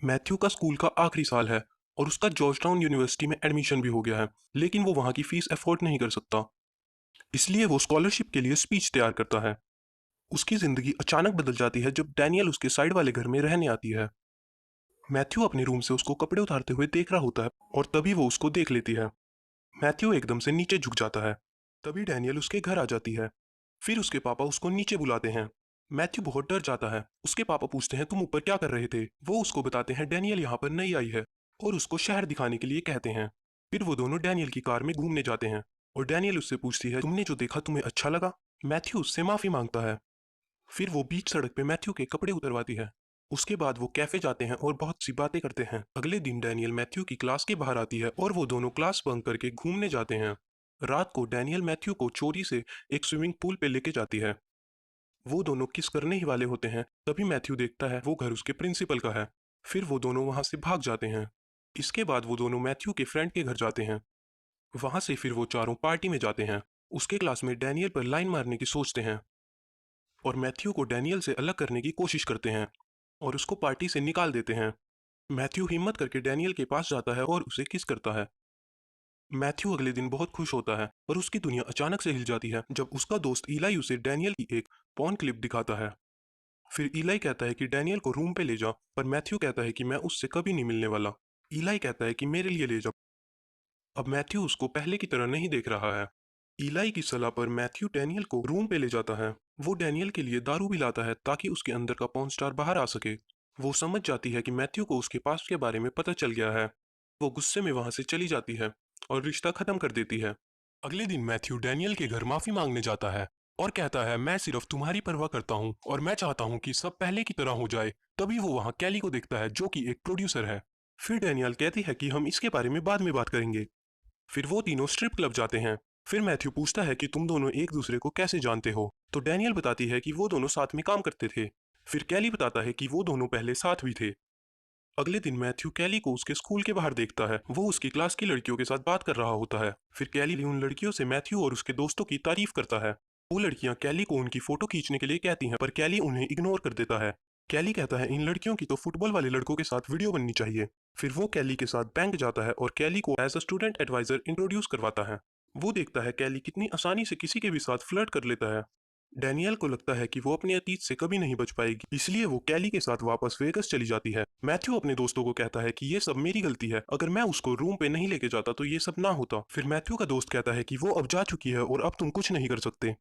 Matthew का school का आखिरी साल है और उसका जॉर्जटाउन यूनिवर्सिटी में एडमिशन भी हो गया है। लेकिन वो वहाँ की फीस अफोर्ड नहीं कर सकता। इसलिए वो स्कॉलरशिप के लिए स्पीच तैयार करता है। उसकी जिंदगी अचानक बदल जाती है जब डैनियल उसके साइड वाले घर में रहने आती है। मैथ्यू अपने रूम से उसको कपड़े उतारते हुए देख रहा होता है और तभी वो उसको देख लेती है। मैथ्यू एकदम से नीचे झुक जाता है। तभी डैनियल उसके घर आ जाती है। फिर उसके पापा उसको नीचे बुलाते हैं। मैथ्यू बहुत डर जाता है। उसके पापा पूछते हैं तुम ऊपर क्या कर रहे थे। वो उसको बताते हैं डैनियल यहाँ पर नई आई है और उसको शहर दिखाने के लिए कहते हैं। फिर वो दोनों डैनियल की कार में घूमने जाते हैं और डैनियल उससे पूछती है तुमने जो देखा तुम्हें अच्छा लगा। मैथ्यू उससे माफी मांगता है। फिर वो बीच सड़क पे मैथ्यू के कपड़े उतरवाती है। उसके बाद वो कैफे जाते हैं और बहुत सी बातें करते हैं। अगले दिन डैनियल मैथ्यू की क्लास के बाहर आती है और वो दोनों क्लास बंक करके घूमने जाते हैं। रात को डैनियल मैथ्यू को चोरी से एक स्विमिंग पूल पे लेके जाती है। वो दोनों किस करने ही वाले होते हैं तभी मैथ्यू देखता है वो घर उसके प्रिंसिपल का है। फिर वो दोनों वहां से भाग जाते हैं। इसके बाद वो दोनों मैथ्यू के फ्रेंड के घर जाते हैं। वहां से फिर वो चारों पार्टी में जाते हैं। उसके क्लास में डैनियल पर लाइन मारने की सोचते हैं और मैथ्यू को डैनियल से अलग करने की कोशिश करते हैं और उसको पार्टी से निकाल देते हैं। मैथ्यू हिम्मत करके डैनियल के पास जाता है और उसे किस करता है। मैथ्यू अगले दिन बहुत खुश होता है पर उसकी दुनिया अचानक से हिल जाती है जब उसका दोस्त इलाई उसे डैनियल की एक पॉर्न क्लिप दिखाता है। फिर इलाई कहता है कि डैनियल को रूम पे ले जा पर मैथ्यू कहता है कि मैं उससे कभी नहीं मिलने वाला। इलाई कहता है कि मेरे लिए ले जा। अब मैथ्यू उसको पहले की तरह नहीं देख रहा है। इलाई की सलाह पर मैथ्यू डैनियल को रूम पे ले जाता है। वो डैनियल के लिए दारू भी लाता है ताकि उसके अंदर का पॉर्न स्टार बाहर आ सके। वो समझ जाती है कि मैथ्यू को उसके पास्ट के बारे में पता चल गया है। वो गुस्से में वहां से चली जाती है और रिश्ता खत्म कर देती है। अगले दिन मैथ्यू डैनियल के घर माफी मांगने जाता है और कहता है मैं सिर्फ तुम्हारी परवाह करता हूँ और मैं चाहता हूँ कि सब पहले की तरह हो जाए। तभी वो वहाँ कैली को देखता है जो कि एक प्रोड्यूसर है। फिर डैनियल कहती है कि हम इसके बारे में बाद में बात करेंगे। फिर वो तीनों स्ट्रिप क्लब जाते हैं। फिर मैथ्यू पूछता है कि तुम दोनों एक दूसरे को कैसे जानते हो तो डैनियल बताती है कि वो दोनों साथ में काम करते थे। फिर कैली बताता है कि वो दोनों पहले साथ भी थे। अगले दिन मैथ्यू कैली को उसके स्कूल के बाहर देखता है। वो उसकी क्लास की लड़कियों के साथ बात कर रहा होता है। फिर कैली उन लड़कियों से मैथ्यू और उसके दोस्तों की तारीफ करता है। वो लड़कियां कैली को उनकी फोटो खींचने के लिए कहती हैं पर कैली उन्हें इग्नोर कर देता है। कैली कहता है इन लड़कियों की तो फुटबॉल वाले लड़कों के साथ वीडियो बननी चाहिए। फिर वो कैली के साथ बैंक जाता है और कैली को as a student advisor introduce करवाता है। वो देखता है कैली कितनी आसानी से किसी के भी साथ फ्लर्ट कर लेता है। डैनियल को लगता है कि वो अपने अतीत से कभी नहीं बच पाएगी, इसलिए वो कैली के साथ वापस वेगस चली जाती है। मैथ्यू अपने दोस्तों को कहता है कि ये सब मेरी गलती है, अगर मैं उसको रूम पे नहीं लेके जाता तो ये सब ना होता। फिर मैथ्यू का दोस्त कहता है कि वो अब जा चुकी है और अब तुम कुछ नहीं कर सकते।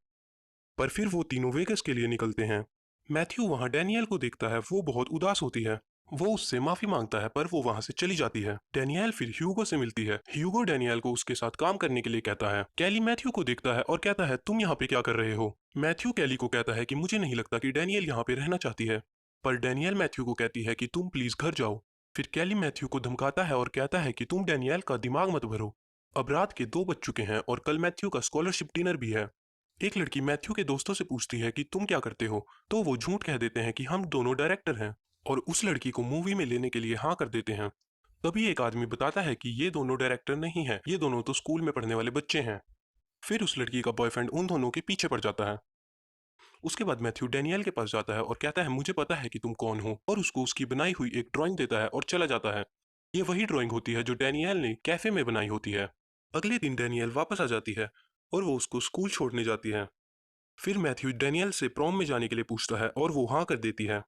पर फिर वो तीनों वेगस के लिए निकलते हैं। मैथ्यू वहाँ डैनियल को देखता है। वो बहुत उदास होती है। वो उससे माफी मांगता है पर वो वहां से चली जाती है। डैनियल फिर ह्यूगो से मिलती है। ह्यूगो डैनियल को उसके साथ काम करने के लिए कहता है। कैली मैथ्यू को देखता है और कहता है तुम यहाँ पे क्या कर रहे हो। मैथ्यू कैली को कहता है कि मुझे नहीं लगता कि डैनियल यहाँ पे रहना चाहती है। पर डैनियल मैथ्यू को कहती है कि तुम प्लीज घर जाओ। फिर कैली मैथ्यू को धमकाता है और कहता है कि तुम डैनियल का दिमाग मत भरो। अब रात के 2 बज चुके हैं और कल मैथ्यू का स्कॉलरशिप डिनर भी है। एक लड़की मैथ्यू के दोस्तों से पूछती है कि तुम क्या करते हो तो वो झूठ कह देते हैं कि हम दोनों डायरेक्टर हैं और उस लड़की को मूवी में लेने के लिए हाँ कर देते हैं। तभी एक आदमी बताता है कि ये दोनों डायरेक्टर नहीं हैं, ये दोनों तो स्कूल में पढ़ने वाले बच्चे हैं। फिर उस लड़की का बॉयफ्रेंड उन दोनों के पीछे पड़ जाता है। उसके बाद मैथ्यू डैनियल के पास जाता है और कहता है मुझे पता है कि तुम कौन हो और उसको उसकी बनाई हुई एक ड्राइंग देता है और चला जाता है। ये वही ड्राइंग होती है जो डैनियल ने कैफे में बनाई होती है। अगले दिन डैनियल वापस आ जाती है और वो उसको स्कूल छोड़ने जाती है। फिर मैथ्यू डैनियल से प्रॉम में जाने के लिए पूछता है और वो हाँ कर देती है।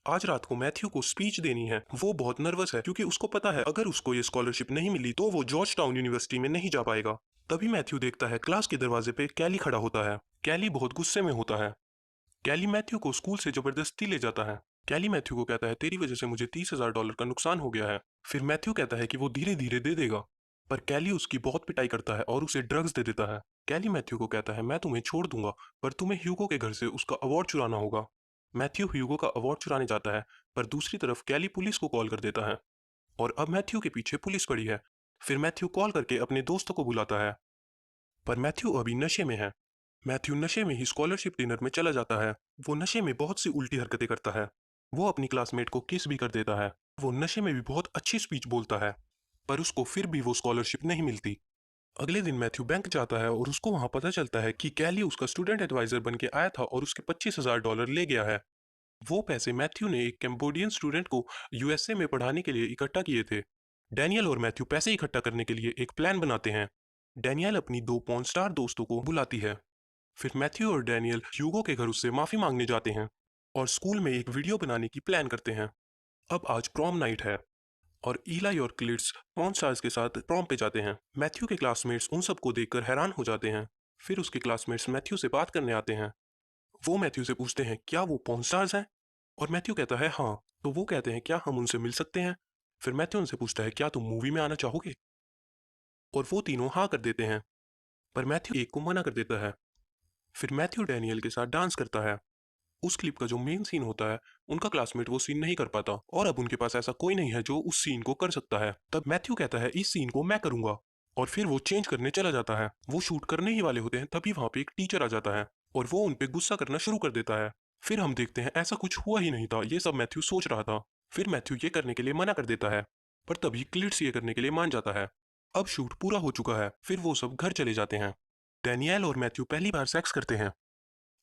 आज रात को मैथ्यू को स्पीच देनी है। वो बहुत नर्वस है क्योंकि उसको पता है अगर उसको ये स्कॉलरशिप नहीं मिली तो वो जॉर्ज टाउन यूनिवर्सिटी में नहीं जा पाएगा। तभी मैथ्यू देखता है क्लास के दरवाजे पे कैली खड़ा होता है। कैली बहुत गुस्से में होता है। कैली मैथ्यू को स्कूल से जबरदस्ती ले जाता है। कैली मैथ्यू को कहता है तेरी वजह से मुझे $30,000 का नुकसान हो गया है। फिर मैथ्यू कहता है कि वो धीरे धीरे दे देगा। पर कैली उसकी बहुत पिटाई करता है और उसे ड्रग्स दे देता है। कैली मैथ्यू को कहता है मैं तुम्हें छोड़ दूंगा पर तुम्हें ह्यूगो के घर से उसका अवार्ड चुराना होगा। मैथ्यू ह्यूगो का अवार्ड चुराने जाता है पर दूसरी तरफ कैली पुलिस को कॉल कर देता है और अब मैथ्यू के पीछे पुलिस पड़ी है। फिर मैथ्यू कॉल करके अपने दोस्तों को बुलाता है पर मैथ्यू अभी नशे में है। मैथ्यू नशे में ही स्कॉलरशिप डिनर में चला जाता है। वो नशे में बहुत सी उल्टी हरकतें करता है। वो अपनी क्लासमेट को किस भी कर देता है। वो नशे में भी बहुत अच्छी स्पीच बोलता है पर उसको फिर भी वो स्कॉलरशिप नहीं मिलती। अगले दिन मैथ्यू बैंक जाता है और उसको वहां पता चलता है कि कैली उसका स्टूडेंट एडवाइजर बन के आया था और उसके $25,000 ले गया है। वो पैसे मैथ्यू ने एक कैम्बोडियन स्टूडेंट को यूएसए में पढ़ाने के लिए इकट्ठा किए थे। डैनियल और मैथ्यू पैसे इकट्ठा करने के लिए एक प्लान बनाते हैं। डैनियल अपनी दो पॉर्न स्टार दोस्तों को बुलाती है। फिर मैथ्यू और डैनियल ह्यूगो के घर उससे माफी मांगने जाते हैं और स्कूल में एक वीडियो बनाने की प्लान करते हैं। अब आज प्रॉम नाइट है और ईलाई और क्लिट्स पॉर्न स्टार्स के साथ प्रॉम पे जाते हैं। मैथ्यू के क्लासमेट्स उन सबको देखकर हैरान हो जाते हैं। फिर उसके क्लासमेट्स मैथ्यू से बात करने आते हैं। वो मैथ्यू से पूछते हैं क्या वो पॉर्न स्टार्स हैं, और मैथ्यू कहता है हाँ। तो वो कहते हैं क्या हम उनसे मिल सकते हैं। फिर मैथ्यू उनसे पूछता है क्या तुम मूवी में आना चाहोगे, और वो तीनों हाँ कर देते हैं। पर मैथ्यू एक को मना कर देता है। फिर मैथ्यू डैनियल के साथ डांस करता है। उस क्लिप का जो मेन सीन होता है, उनका क्लासमेट वो सीन नहीं कर पाता और अब उनके पास ऐसा कोई नहीं है जो उस सीन को कर सकता है। तब मैथ्यू कहता है इस सीन को मैं करूंगा, और फिर वो चेंज करने चला जाता है। वो शूट करने ही वाले होते हैं तभी वहां पे एक टीचर आ जाता है और वो उन पे गुस्सा करना शुरू कर देता है। फिर हम देखते हैं ऐसा कुछ हुआ ही नहीं था, ये सब मैथ्यू सोच रहा था। फिर मैथ्यू ये करने के लिए मना कर देता है, पर तभी क्लिट्स ये करने के लिए मान जाता है। अब शूट पूरा हो चुका है, फिर वो सब घर चले जाते हैं। डैनियल और मैथ्यू पहली बार सेक्स करते हैं।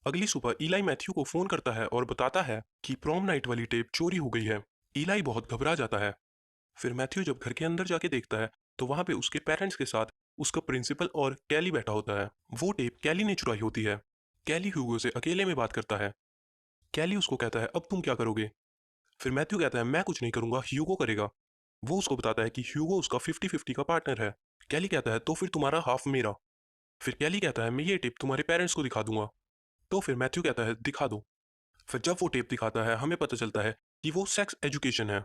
अगली सुबह इलाई मैथ्यू को फोन करता है और बताता है कि प्रॉम नाइट वाली टेप चोरी हो गई है। इलाई बहुत घबरा जाता है। फिर मैथ्यू जब घर के अंदर जाके देखता है तो वहां पे उसके पेरेंट्स के साथ उसका प्रिंसिपल और कैली बैठा होता है। वो टेप कैली ने चुराई होती है। कैली ह्यूगो से अकेले में बात करता है। कैली उसको कहता है अब तुम क्या करोगे। फिर मैथ्यू कहता है मैं कुछ नहीं करूंगा, ह्यूगो करेगा। वो उसको बताता है कि ह्यूगो उसका 50-50 का पार्टनर है। कैली कहता है तो फिर तुम्हारा हाफ मेरा। फिर कैली कहता है मैं ये टेप तुम्हारे पेरेंट्स को दिखा दूंगा। तो फिर मैथ्यू कहता है दिखा दो। फिर जब वो टेप दिखाता है हमें पता चलता है कि वो सेक्स एजुकेशन है।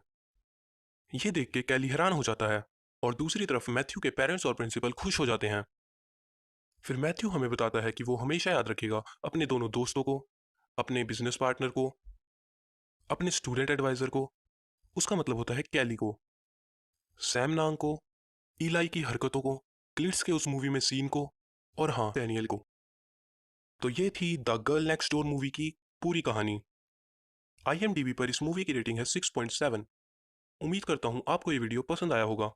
ये देख के कैली हैरान हो जाता है और दूसरी तरफ मैथ्यू के पेरेंट्स और प्रिंसिपल खुश हो जाते हैं। फिर मैथ्यू हमें बताता है कि वो हमेशा याद रखेगा अपने दोनों दोस्तों को, अपने बिजनेस पार्टनर को, अपने स्टूडेंट एडवाइजर को, उसका मतलब होता है कैली को, सैम नांग को, इलाई की हरकतों को, क्लिट्स के उस मूवी में सीन को, और हाँ डैनियल को। तो ये थी the girl next door movie की पूरी कहानी। IMDb पर इस मूवी की रेटिंग है 6.7। उम्मीद करता हूँ आपको ये वीडियो पसंद आया होगा।